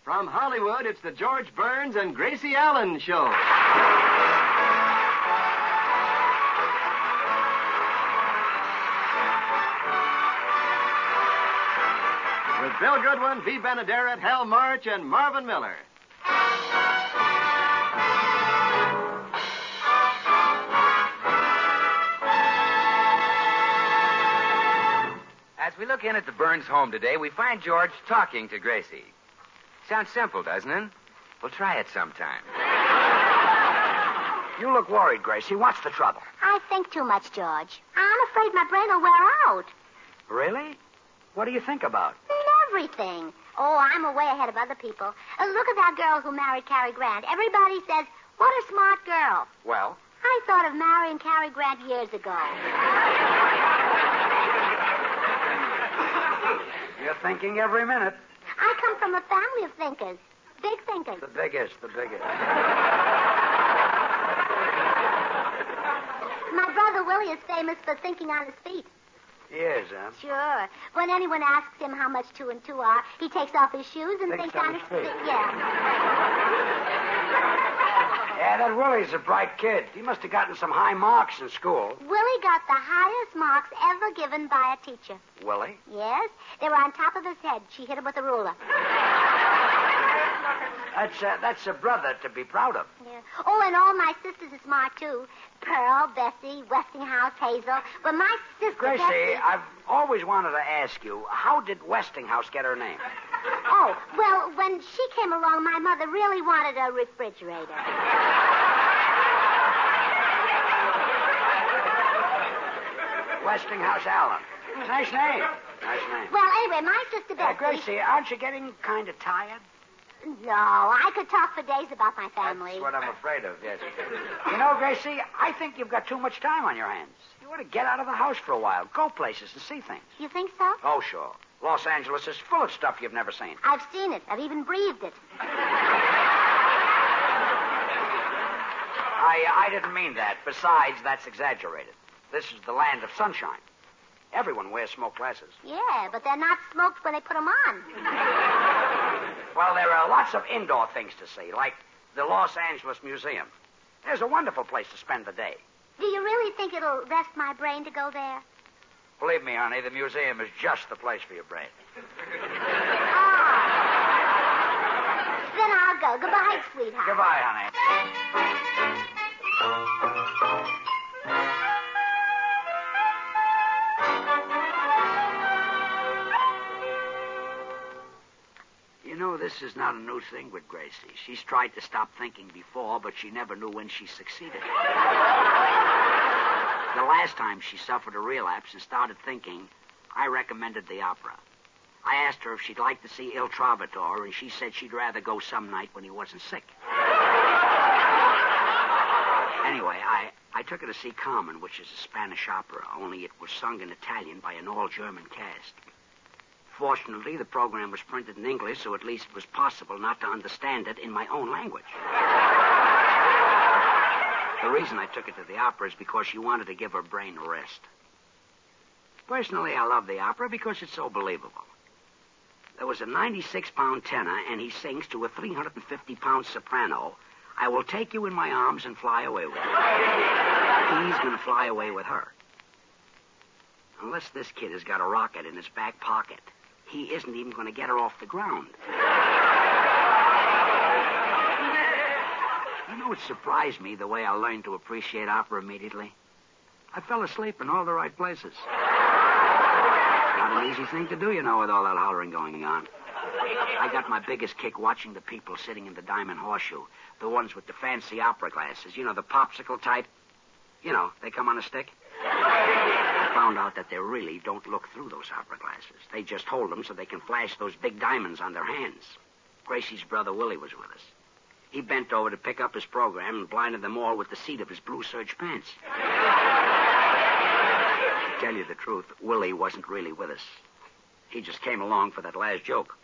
From Hollywood, it's the George Burns and Gracie Allen Show. With Bill Goodwin, V. Benaderet, Hal March, and Marvin Miller. As we look in at the Burns home today, we find George talking to Gracie. Sounds simple, doesn't it? We'll try it sometime. You look worried, Gracie. What's the trouble? I think too much, George. I'm afraid my brain will wear out. Really? What do you think about? Everything. Oh, I'm way ahead of other people. Look at that girl who married Cary Grant. Everybody says, what a smart girl. Well? I thought of marrying Cary Grant years ago. You're thinking every minute. I come from a family of thinkers. Big thinkers. The biggest. My brother Willie is famous for thinking on his feet. He is, huh? Sure. When anyone asks him how much 2 and 2 are, he takes off his shoes and thinks on his feet. Yeah. Yeah, that Willie's a bright kid. He must have gotten some high marks in school. Willie got the highest marks ever given by a teacher. Willie? Yes. They were on top of his head. She hit him with a ruler. That's a brother to be proud of. Yeah. Oh, and all my sisters are smart, too. Pearl, Bessie, Westinghouse, Hazel. But my sister... Gracie, Bessie... I've always wanted to ask you, how did Westinghouse get her name? Oh, well, when she came along, my mother really wanted a refrigerator. Westinghouse Allen. Nice name. Well, anyway, my sister Bessie... Gracie, aren't you getting kind of tired? No, I could talk for days about my family. That's what I'm afraid of, yes. You know, Gracie, I think you've got too much time on your hands. You ought to get out of the house for a while, go places and see things. You think so? Oh, sure. Los Angeles is full of stuff you've never seen. I've seen it. I've even breathed it. I didn't mean that. Besides, that's exaggerated. This is the land of sunshine. Everyone wears smoke glasses. Yeah, but they're not smoked when they put them on. Well, there are lots of indoor things to see, like the Los Angeles Museum. There's a wonderful place to spend the day. Do you really think it'll rest my brain to go there? Believe me, honey, the museum is just the place for your brain. Then I'll go. Goodbye, sweetheart. Goodbye, honey. You know, this is not a new thing with Gracie. She's tried to stop thinking before, but she never knew when she succeeded. The last time she suffered a relapse and started thinking, I recommended the opera. I asked her if she'd like to see Il Trovatore, and she said she'd rather go some night when he wasn't sick. Anyway, I took her to see Carmen, which is a Spanish opera, only it was sung in Italian by an all-German cast. Fortunately, the program was printed in English, so at least it was possible not to understand it in my own language. The reason I took her to the opera is because she wanted to give her brain a rest. Personally, I love the opera because it's so believable. There was a 96-pound tenor, and he sings to a 350-pound soprano, I will take you in my arms and fly away with you. He's going to fly away with her. Unless this kid has got a rocket in his back pocket, he isn't even going to get her off the ground. You know, it surprised me the way I learned to appreciate opera immediately. I fell asleep in all the right places. Not an easy thing to do, you know, with all that hollering going on. I got my biggest kick watching the people sitting in the Diamond Horseshoe, the ones with the fancy opera glasses, you know, the popsicle type. You know, they come on a stick. I found out that they really don't look through those opera glasses. They just hold them so they can flash those big diamonds on their hands. Gracie's brother Willie was with us. He bent over to pick up his program and blinded them all with the seat of his blue serge pants. To tell you the truth, Willie wasn't really with us. He just came along for that last joke.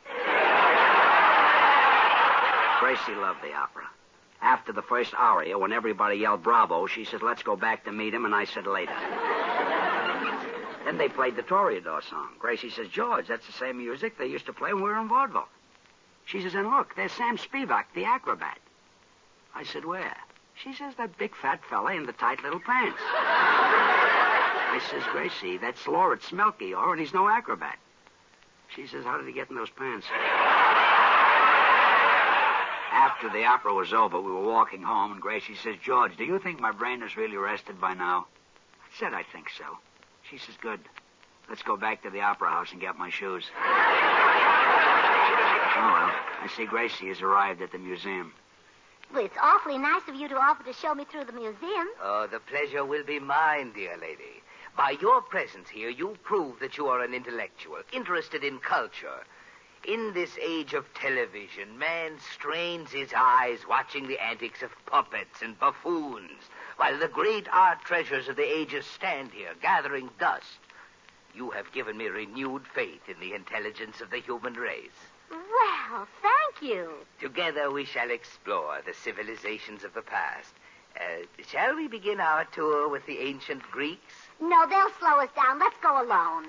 Gracie loved the opera. After the first aria, when everybody yelled bravo, she said, let's go back to meet him, and I said, later. Then they played the Toreador song. Gracie says, George, that's the same music they used to play when we were in vaudeville. She says, and look, there's Sam Spivak, the acrobat. I said, where? She says, that big fat fella in the tight little pants. I says, Gracie, that's Lawrence Melchior, and he's no acrobat. She says, how did he get in those pants? After the opera was over, we were walking home, and Gracie says, George, do you think my brain is really rested by now? I said, I think so. She says, good. Let's go back to the opera house and get my shoes. Oh, well, I see Gracie has arrived at the museum. Well, it's awfully nice of you to offer to show me through the museum. Oh, the pleasure will be mine, dear lady. By your presence here, you prove that you are an intellectual, interested in culture. In this age of television, man strains his eyes watching the antics of puppets and buffoons, while the great art treasures of the ages stand here, gathering dust. You have given me renewed faith in the intelligence of the human race. Well, thank you. Together we shall explore the civilizations of the past. Shall we begin our tour with the ancient Greeks? No, they'll slow us down. Let's go alone.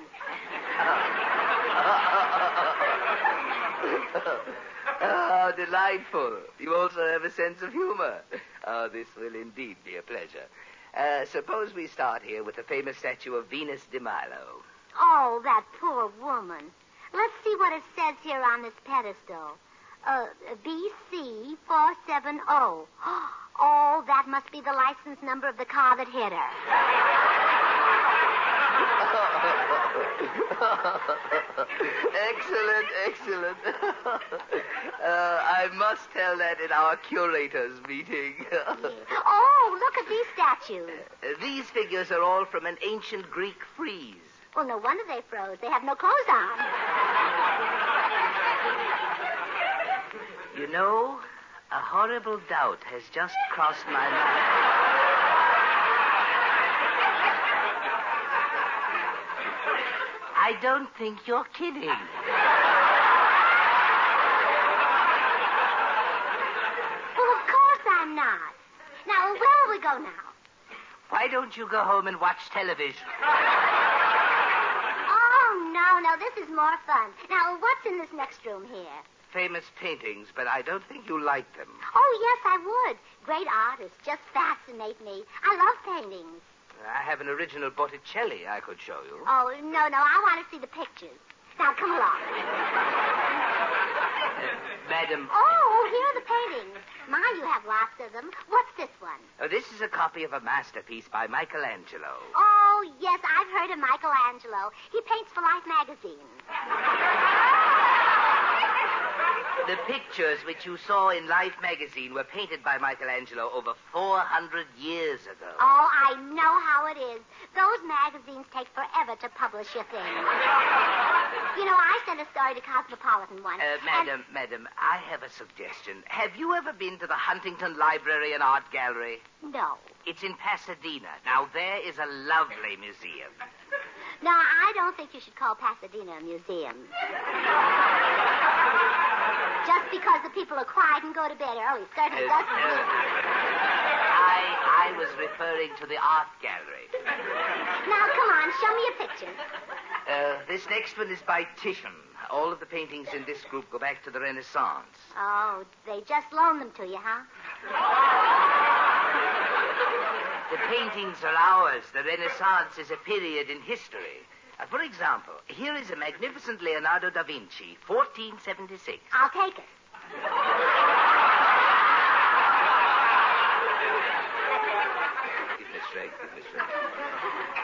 Oh, delightful. You also have a sense of humor. Oh, this will indeed be a pleasure. Suppose we start here with the famous statue of Venus de Milo. Oh, that poor woman. Let's see what it says here on this pedestal. BC 470. Oh, that must be the license number of the car that hit her. Excellent, excellent. I must tell that in our curators' meeting. Oh, look at these statues. These figures are all from an ancient Greek frieze. Well, no wonder they froze. They have no clothes on. You know, a horrible doubt has just crossed my mind. I don't think you're kidding. Well, of course I'm not. Now, where will we go now? Why don't you go home and watch television? Oh, no, this is more fun. Now, what's in this next room here? Famous paintings, but I don't think you like them. Oh, yes, I would. Great artists just fascinate me. I love paintings. I have an original Botticelli I could show you. Oh, no, I want to see the pictures. Now, come along. Madam. Oh, here are the paintings. My, you have lots of them. What's this one? This is a copy of a masterpiece by Michelangelo. Oh, yes, I've heard of Michelangelo. He paints for Life magazine. The pictures which you saw in Life magazine were painted by Michelangelo over 400 years ago. Oh, I know how it is. Those magazines take forever to publish your things. You know, I sent a story to Cosmopolitan once. Madam, I have a suggestion. Have you ever been to the Huntington Library and Art Gallery? No. It's in Pasadena. Now, there is a lovely museum. No, I don't think you should call Pasadena a museum. Just because the people are quiet and go to bed early certainly doesn't mean... I was referring to the art gallery. Now, come on, show me a picture. This next one is by Titian. All of the paintings in this group go back to the Renaissance. Oh, they just loaned them to you, huh? The paintings are ours. The Renaissance is a period in history. For example, here is a magnificent Leonardo da Vinci, 1476. I'll take it. Give me strength.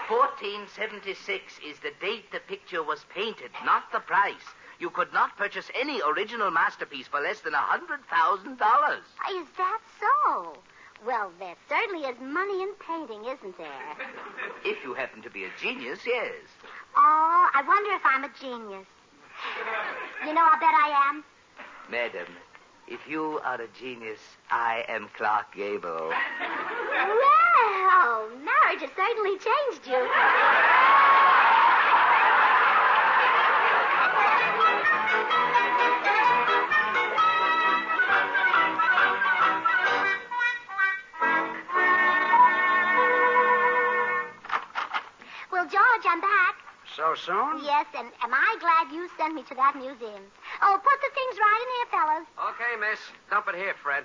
1476 is the date the picture was painted, not the price. You could not purchase any original masterpiece for less than $100,000. Is that so? Well, there certainly is money in painting, isn't there? If you happen to be a genius, yes. Oh, I wonder if I'm a genius. You know, I bet I am. Madam, if you are a genius, I am Clark Gable. Well, marriage has certainly changed you. Well, George, I'm back. So soon? Yes, and am I glad you sent me to that museum. Oh, put the things right in here here, fellas. Okay, miss. Dump it here, Fred.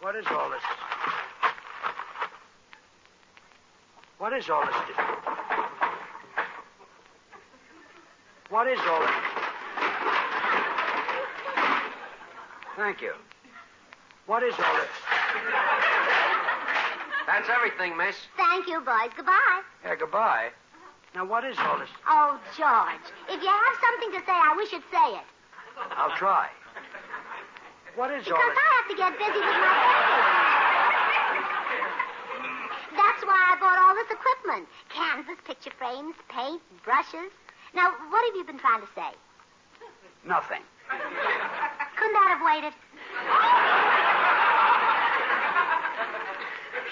What is all this? What is all this? What is all this? Thank you. What is all this? That's everything, miss. Thank you, boys. Goodbye. Yeah, goodbye. Now, what is all this? Oh, George, if you have something to say, I wish you'd say it. I'll try. What is all Because this? I have to get busy with my painting. That's why I bought all this equipment. Canvas, picture frames, paint, brushes. Now, what have you been trying to say? Nothing. Couldn't that have waited?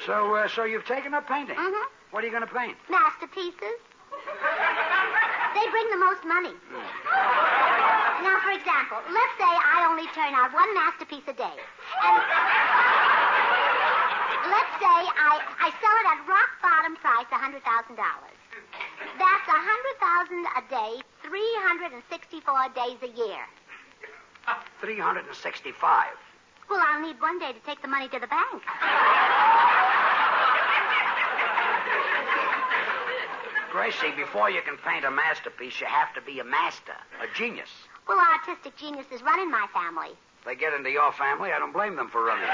So you've taken up painting? Mm-hmm. What are you going to paint? Masterpieces. They bring the most money. Now, for example, let's say I only turn out one masterpiece a day. And let's say I sell it at rock bottom price, $100,000. That's $100,000 a day, 364 days a year. 365. Well, I'll need one day to take the money to the bank. Gracie, before you can paint a masterpiece, you have to be a master, a genius. Well, artistic geniuses run in my family. If they get into your family, I don't blame them for running.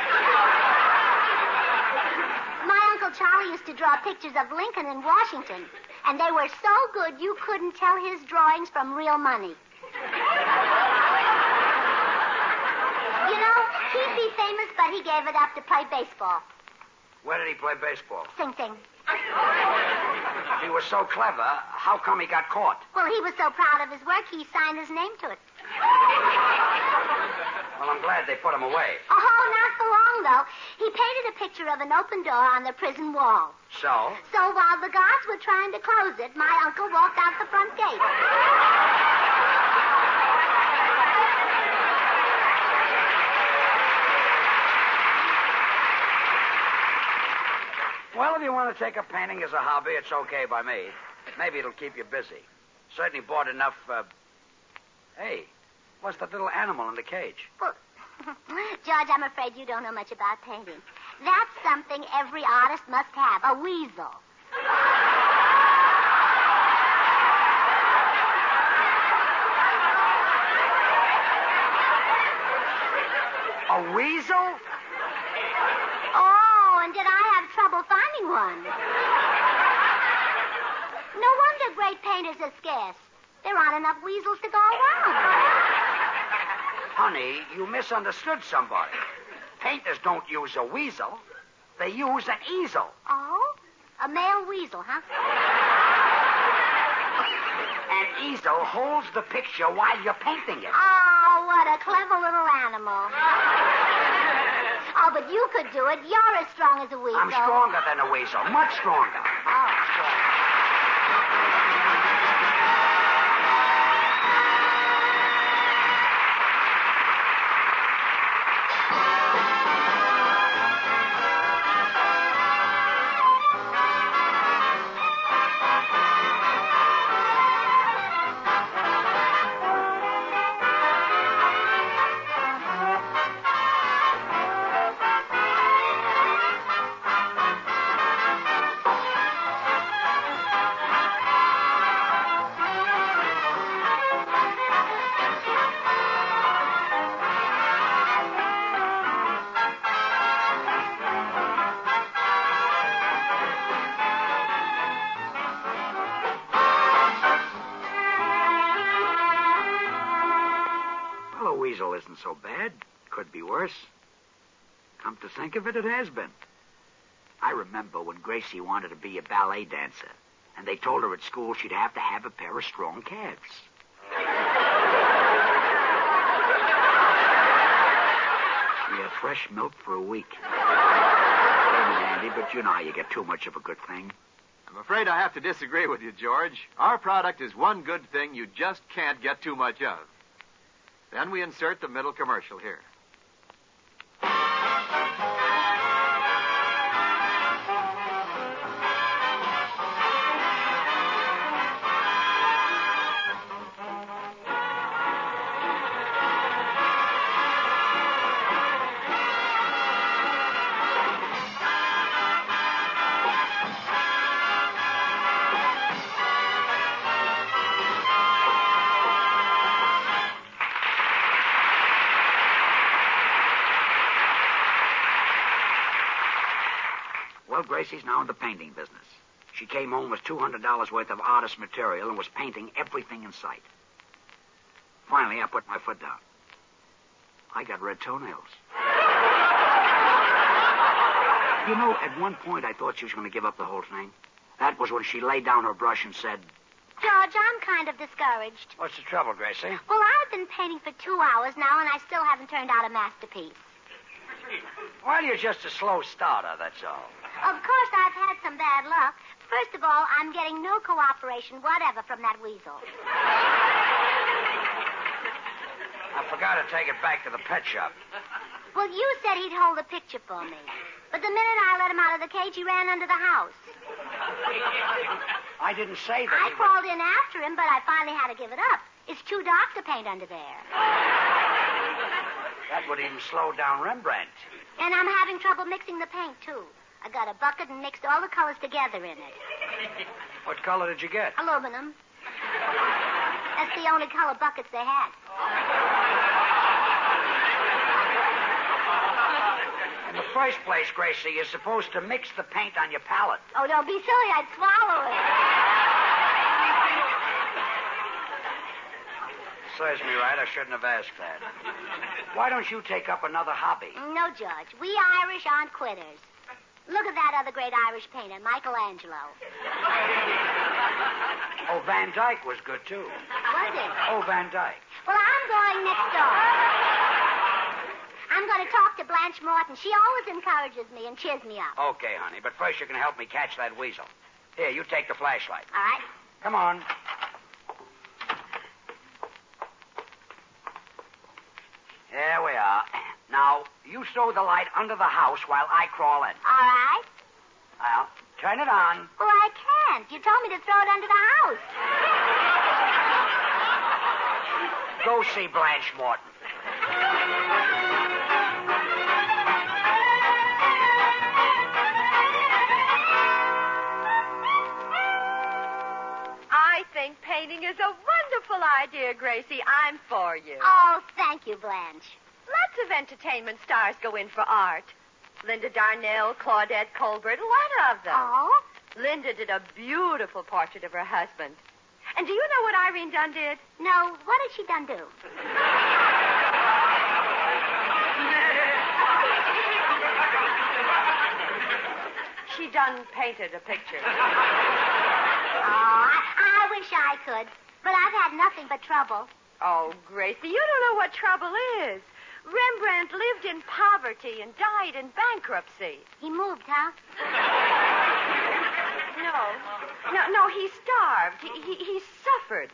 My Uncle Charlie used to draw pictures of Lincoln in Washington, and they were so good you couldn't tell his drawings from real money. You know, he'd be famous, but he gave it up to play baseball. Where did he play baseball? Sing Sing. If he was so clever, how come he got caught? Well, he was so proud of his work, he signed his name to it. Well, I'm glad they put him away. Oh, not for long, though. He painted a picture of an open door on the prison wall. So? So while the guards were trying to close it, my uncle walked out the front gate. Well, if you want to take up painting as a hobby, it's okay by me. Maybe it'll keep you busy. Certainly bought enough, Hey, what's that little animal in the cage? Well, George, I'm afraid you don't know much about painting. That's something every artist must have, a weasel. A weasel? Oh, and did I have trouble finding one? No wonder great painters are scarce. There aren't enough weasels to go around. Honey, you misunderstood somebody. Painters don't use a weasel. They use an easel. Oh? A male weasel, huh? An easel holds the picture while you're painting it. Oh, what a clever little animal. Oh, but you could do it. You're as strong as a weasel. I'm stronger than a weasel, much stronger. Oh, sure. Weasel isn't so bad. Could be worse. Come to think of it, it has been. I remember when Gracie wanted to be a ballet dancer, and they told her at school she'd have to have a pair of strong calves. She had fresh milk for a week. It was handy, but you know how you get too much of a good thing. I'm afraid I have to disagree with you, George. Our product is one good thing you just can't get too much of. Then we insert the middle commercial here. Well, Gracie's now in the painting business. She came home with $200 worth of artist material and was painting everything in sight. Finally, I put my foot down. I got red toenails. You know, at one point I thought she was going to give up the whole thing. That was when she laid down her brush and said, George, I'm kind of discouraged. "What's the trouble, Gracie?" Well, I've been painting for 2 hours now, and I still haven't turned out a masterpiece. Well, you're just a slow starter, that's all. Of course, I've had some bad luck. First of all, I'm getting no cooperation whatever from that weasel. I forgot to take it back to the pet shop. Well, you said he'd hold the picture for me. But the minute I let him out of the cage, he ran under the house. I didn't say that. I crawled in after him, but I finally had to give it up. It's too dark to paint under there. That would even slow down Rembrandt. And I'm having trouble mixing the paint, too. I got a bucket and mixed all the colors together in it. What color did you get? Aluminum. That's the only color buckets they had. In the first place, Gracie, you're supposed to mix the paint on your palette. Oh, don't be silly. I'd swallow it. Serves me right. I shouldn't have asked that. Why don't you take up another hobby? No, George. We Irish aren't quitters. Look at that other great Irish painter, Michelangelo. Oh, Van Dyke was good, too. Was it? Oh, Van Dyke. Well, I'm going next door. I'm going to talk to Blanche Morton. She always encourages me and cheers me up. Okay, honey, but first you can help me catch that weasel. Here, you take the flashlight. All right. Come on. There we are. Now, you throw the light under the house while I crawl in. All right. Well, turn it on. Well, I can't. You told me to throw it under the house. Go see Blanche Morton. I think painting is a wonderful idea, Gracie. I'm for you. Oh, thank you, Blanche. Lots of entertainment stars go in for art. Linda Darnell, Claudette Colbert, a lot of them. Oh? Linda did a beautiful portrait of her husband. And do you know what Irene Dunn did? No, what did she done do? She done painted a picture. Oh, I wish I could. But I've had nothing but trouble. Oh, Gracie, you don't know what trouble is. Rembrandt lived in poverty and died in bankruptcy. He moved, huh? No, he starved. He suffered.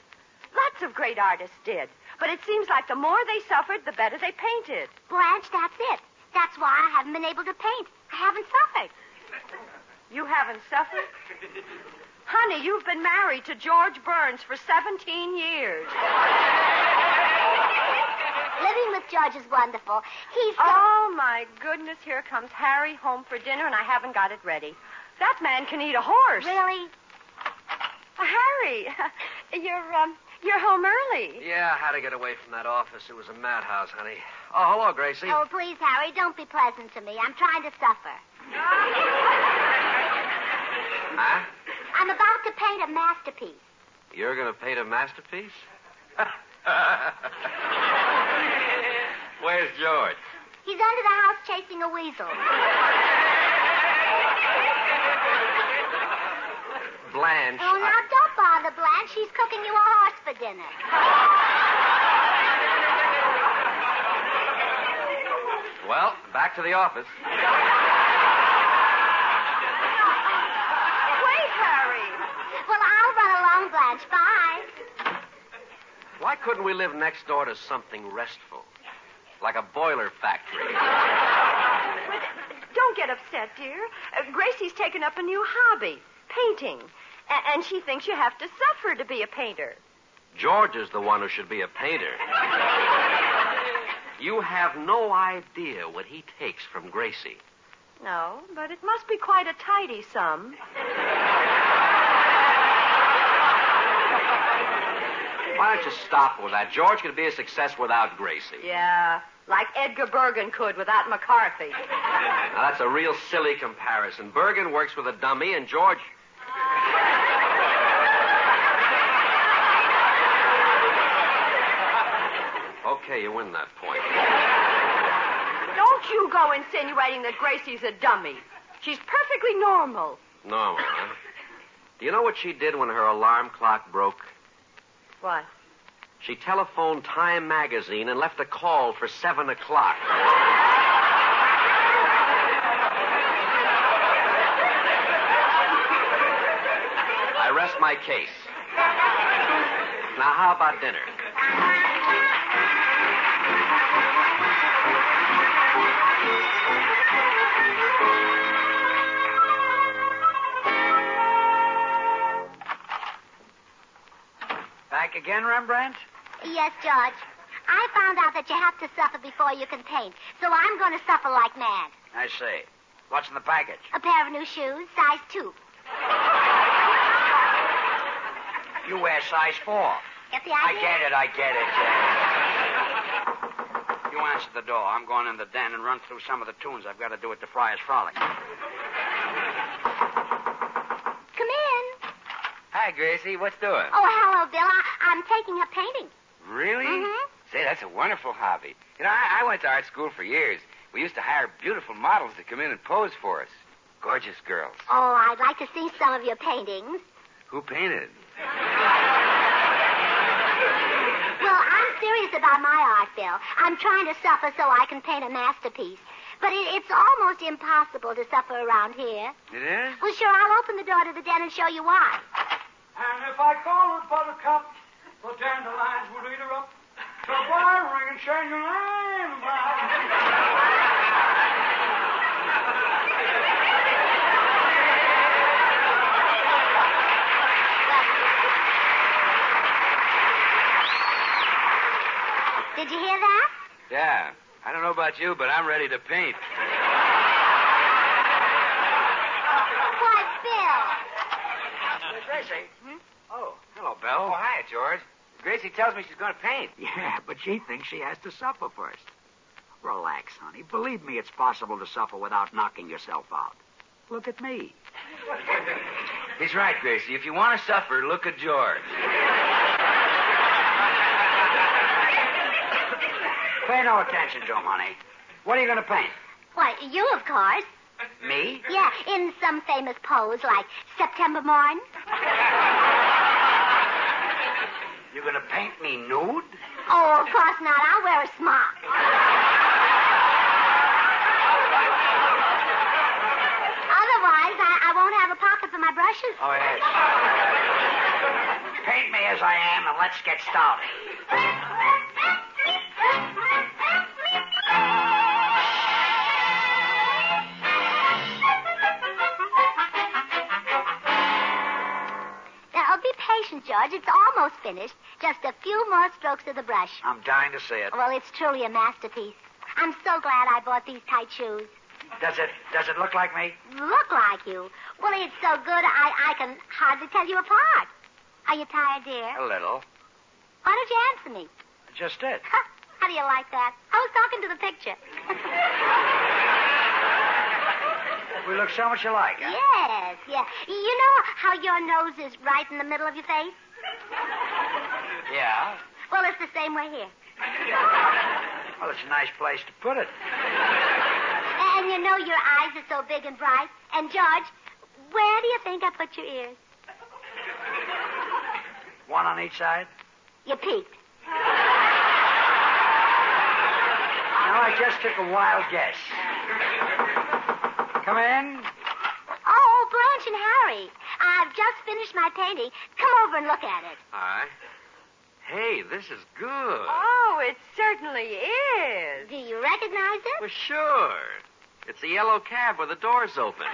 Lots of great artists did. But it seems like the more they suffered, the better they painted. Blanche, that's it. That's why I haven't been able to paint. I haven't suffered. You haven't suffered? Honey, you've been married to George Burns for 17 years. Living with George is wonderful. He's so... Oh, my goodness, here comes Harry home for dinner, and I haven't got it ready. That man can eat a horse. Really? Harry, you're home early. Yeah, I had to get away from that office. It was a madhouse, honey. Oh, hello, Gracie. Oh, please, Harry, don't be pleasant to me. I'm trying to suffer. Huh? I'm about to paint a masterpiece. You're going to paint a masterpiece? Where's George? He's under the house chasing a weasel. Blanche. Oh, now, don't bother, Blanche. She's cooking you a horse for dinner. Well, back to the office. Wait, Harry. Well, I'll run along, Blanche. Bye. Why couldn't we live next door to something restful? Like a boiler factory. Don't get upset, dear. Gracie's taken up a new hobby, painting. And she thinks you have to suffer to be a painter. George is the one who should be a painter. You have no idea what he takes from Gracie. No, but it must be quite a tidy sum. Why don't you stop with that? George could be a success without Gracie. Yeah, like Edgar Bergen could without McCarthy. Now, that's a real silly comparison. Bergen works with a dummy, and George... Okay, you win that point. Don't you go insinuating that Gracie's a dummy. She's perfectly normal. Normal, huh? Do you know what she did when her alarm clock broke? What? She telephoned Time magazine and left a call for 7 o'clock. I rest my case. Now, how about dinner? Back again, Rembrandt? Yes, George. I found out that you have to suffer before you can paint, so I'm going to suffer like mad. I see. What's in the package? A pair of new shoes, size 2. You wear size 4. Get the idea? I get it. You answer the door. I'm going in the den and run through some of the tunes I've got to do at the Friars Frolic. Come in. Hi, Gracie. What's doing? Oh, hello, Bill. I'm taking up painting. Really? Mm-hmm. Say, that's a wonderful hobby. You know, I went to art school for years. We used to hire beautiful models to come in and pose for us. Gorgeous girls. Oh, I'd like to see some of your paintings. Who painted? Well, I'm serious about my art, Bill. I'm trying to suffer so I can paint a masterpiece. But it's almost impossible to suffer around here. It is? Well, sure, I'll open the door to the den and show you why. And if I call her Buttercup, the dandelions will eat her up. So boy, ring and change your name. Did you hear that? Yeah. I don't know about you, but I'm ready to paint. Why, Bill. Gracie? Oh, hello, Oh, Bill. hi, George. Gracie tells me she's going to paint. Yeah, but she thinks she has to suffer first. Relax, honey. Believe me, it's possible to suffer without knocking yourself out. Look at me. He's right, Gracie. If you want to suffer, look at George. Pay no attention to him, honey. What are you going to paint? Why, you, of course. Me? Yeah, in some famous pose like September Morn. You're going to paint me nude? Oh, of course not. I'll wear a smock. Otherwise, I won't have a pocket for my brushes. Oh, yes. Paint me as I am, and let's get started. Now, be patient, George. It's almost finished. Just a few more strokes of the brush. I'm dying to see it. Well, it's truly a masterpiece. I'm so glad I bought these tight shoes. Does it look like me? Look like you. Well, it's so good, I can hardly tell you apart. Are you tired, dear? A little. Why don't you answer me? Just it. How do you like that? I was talking to the picture. We look so much alike, huh? Yes, yeah. You know how your nose is right in the middle of your face? Yeah. Well, it's the same way here. Well, it's a nice place to put it. And you know your eyes are so big and bright. And, George, where do you think I put your ears? One on each side? You peeked. No, I just took a wild guess. Come in. Oh, Blanche and Harry. I've just finished my painting. Come over and look at it. All right. Hey, this is good. Oh, it certainly is. Do you recognize it? Well, sure. It's a yellow cab with the doors open.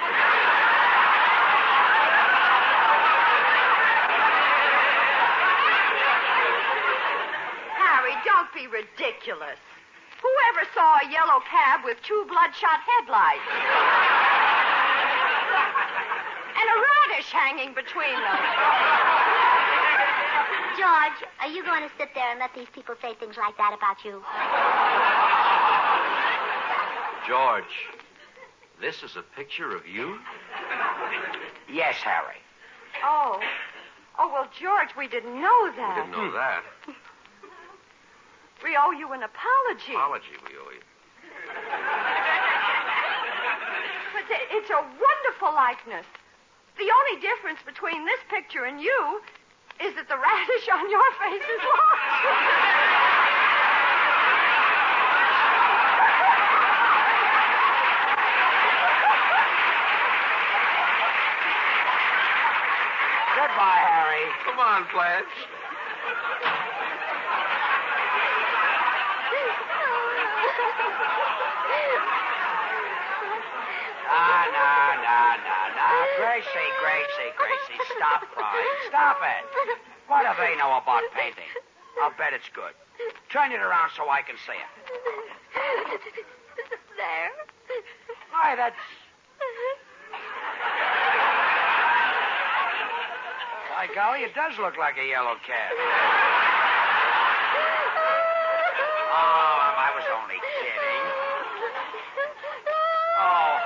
Harry, don't be ridiculous. Whoever saw a yellow cab with 2 bloodshot headlights? And a radish hanging between them. George, are you going to sit there and let these people say things like that about you? George, this is a picture of you? Yes, Harry. Oh. Oh, well, George, we didn't know that. We didn't know that. We owe you an apology. Apology we owe you. But it's a wonderful likeness. The only difference between this picture and you is that the radish on your face is lost. Goodbye, Harry. Come on, Blanche. Now, Gracie, stop crying. Stop it. What do they know about painting? I'll bet it's good. Turn it around so I can see it. There. Why, that's... By golly, it does look like a yellow cat. Oh, I was only kidding. Oh,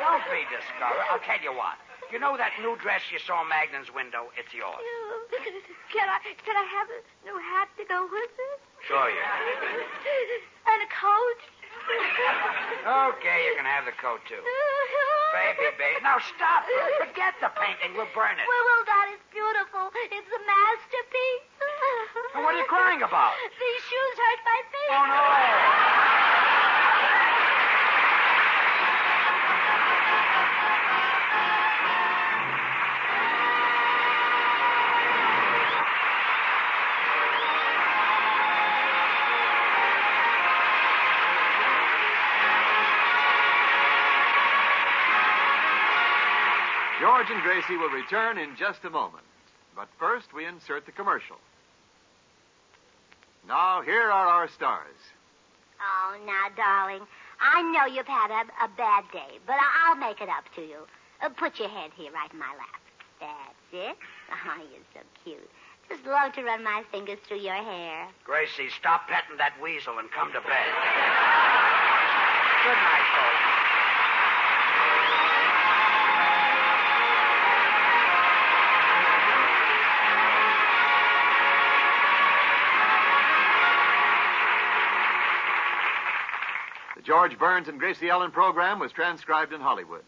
don't be discouraged. I'll tell you what. You know that new dress you saw in Magnan's window? It's yours. Can I have a new hat to go with it? Sure you. And a coat? Okay, you can have the coat, too. Baby. Now, stop. Forget the painting. We'll burn it. Well, that is beautiful. It's a masterpiece. And what are you crying about? These shoes hurt my feet. Oh, no. George and Gracie will return in just a moment. But first, we insert the commercial. Now, here are our stars. Oh, now, darling, I know you've had a bad day, but I'll make it up to you. Put your head here right in my lap. That's it. Oh, you're so cute. Just love to run my fingers through your hair. Gracie, stop petting that weasel and come to bed. Good night, folks. The George Burns and Gracie Allen program was transcribed in Hollywood.